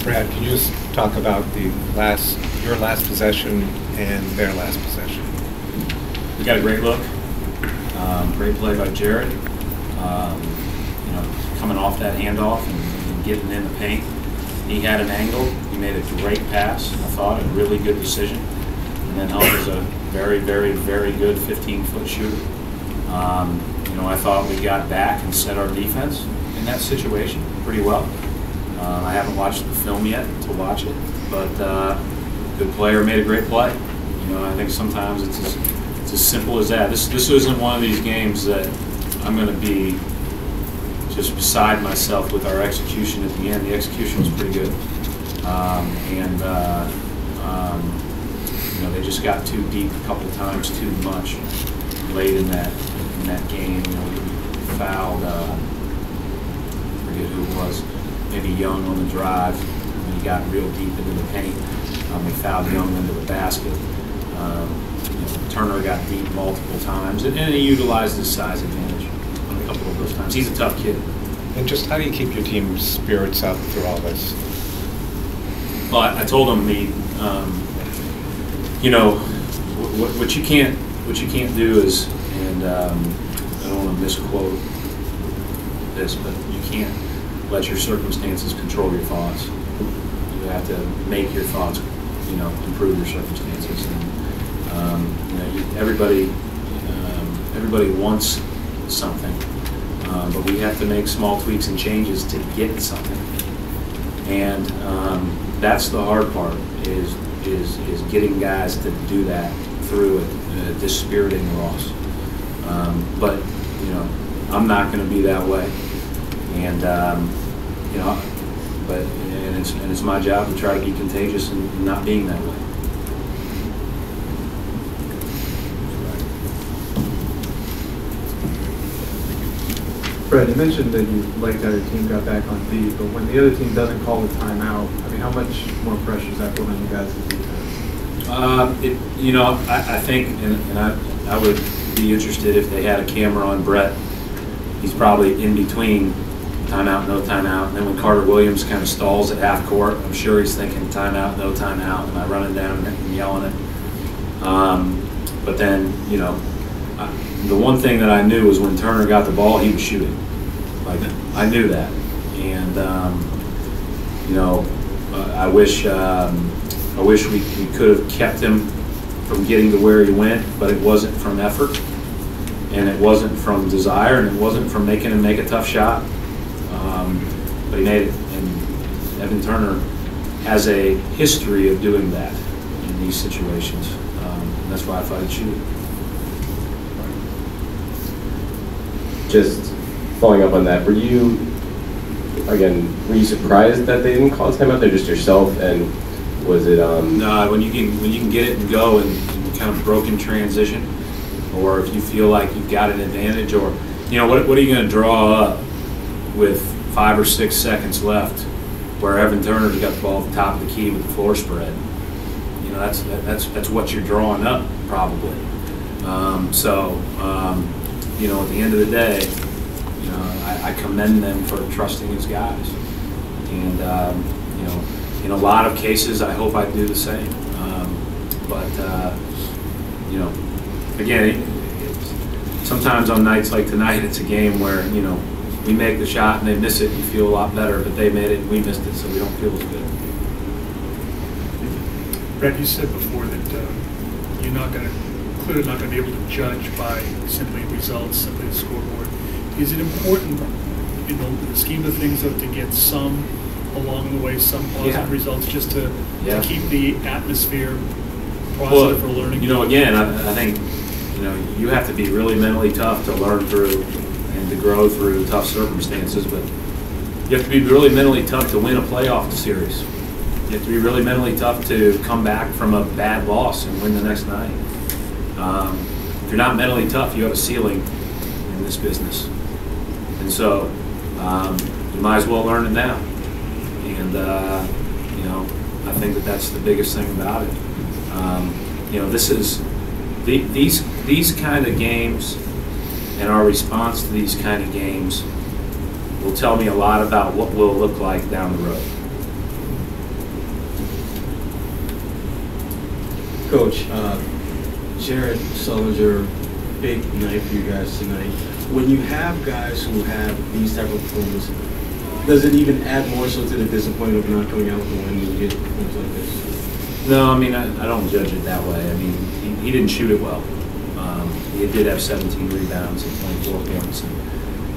Brad, can you just talk about your last possession and their last possession? We got a great look. Great play by Jared. Coming off that handoff and getting in the paint. He had an angle. He made a great pass. I thought a really good decision. And then Hunt is a very, very, very good 15-foot shooter. I thought we got back and set our defense in that situation pretty well. I haven't watched the film yet to watch it, but good player made a great play. I think sometimes it's as simple as that. This isn't one of these games that I'm going to be just beside myself with our execution at the end. The execution was pretty good, they just got too deep a couple times, too much late in that game. We fouled, I forget who it was, maybe Young on the drive. When he got real deep into the paint, we fouled Young into the basket. Turner got deep multiple times, and he utilized his size advantage on a couple of those times. He's a tough kid. And just how do you keep your team's spirits up through all this? Well, I told him what you can't do is, and I don't want to misquote this, but you can't let your circumstances control your thoughts. You have to make your thoughts, improve your circumstances. And everybody wants something, but we have to make small tweaks and changes to get something. And that's the hard part is getting guys to do that through a dispiriting loss. But I'm not going to be that way, and it's my job to try to be contagious and not being that way. Brad, you mentioned that you liked how your team got back on D, but when the other team doesn't call a timeout, how much more pressure is that put on you guys as defense? I think, and I would be interested if they had a camera on Brett. He's probably in between timeout, no timeout. And then when Carter Williams kind of stalls at half court, I'm sure he's thinking timeout, no timeout. Am I running down and yelling it? But then, the one thing that I knew was when Turner got the ball, he was shooting. I knew that. And, I wish we could have kept him from getting to where he went, but it wasn't from effort, and it wasn't from desire, and it wasn't from making him make a tough shot. But he made it, and Evan Turner has a history of doing that in these situations. And that's why I thought he'd shoot. Just following up on that, were you surprised that they didn't call a timeout? They're just yourself, and was it? No, when you can get it and go and kind of broken transition, or if you feel like you've got an advantage, or what are you going to draw up with 5 or 6 seconds left, where Evan Turner's got the ball at the top of the key with the floor spread? That's what you're drawing up probably. At the end of the day, I commend them for trusting his guys. And, in a lot of cases, I hope I do the same. Again, sometimes on nights like tonight, it's a game where, we make the shot and they miss it, you feel a lot better, but they made it and we missed it, so we don't feel as good. Brad, you said before that you're clearly not going to be able to judge by simply results, simply the scoreboard. Is it important in the scheme of things though to get some along the way, some positive results, just to keep the atmosphere positive for learning? Again, I think you have to be really mentally tough to learn through and to grow through tough circumstances, but you have to be really mentally tough to win a playoff series. You have to be really mentally tough to come back from a bad loss and win the next night. If you're not mentally tough, you have a ceiling in this business. And so you might as well learn it now. And, I think that's the biggest thing about it. This is these kind of games, and our response to these kind of games will tell me a lot about what we'll look like down the road. Coach, Jared Sullinger, big night for you guys tonight. When you have guys who have these type of performances, does it even add more so to the disappointment of not coming out with a win when you get performances like this? No, I mean, I don't judge it that way. I mean, he didn't shoot it well. He did have 17 rebounds and 24 points. And,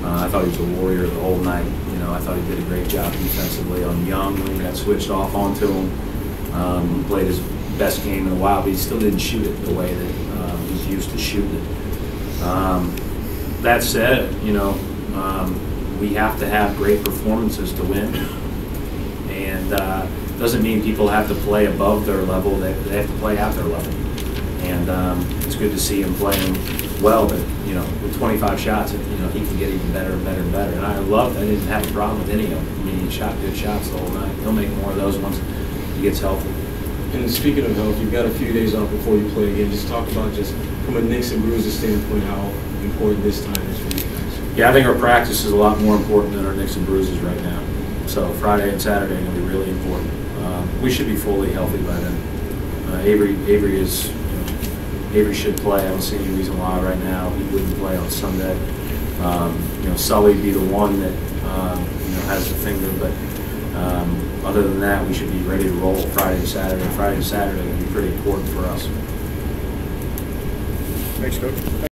I thought he was a warrior the whole night. You know, I thought he did a great job defensively on Young when he got switched off onto him. He played his best game in a while, but he still didn't shoot it the way that he's used to shooting it. That said, you know, we have to have great performances to win. And doesn't mean people have to play above their level. They have to play at their level. And it's good to see him playing well, but, you know, with 25 shots, you know, he can get even better and better and better. And I didn't have a problem with any of them. I mean, he shot good shots the whole night. He'll make more of those once he gets healthy. And speaking of health, you've got a few days off before you play again. Just talk about just from a Knicks and Bruises standpoint how important this time is for you guys. Yeah, I think our practice is a lot more important than our Knicks and Bruises right now. So Friday and Saturday are going to be really important. We should be fully healthy by then. Avery should play. I don't see any reason why right now he wouldn't play on Sunday. You know, Sully be the one that you know, has the finger, but other than that, we should be ready to roll Friday and Saturday. Friday and Saturday are going to be pretty important for us. Thanks, Coach.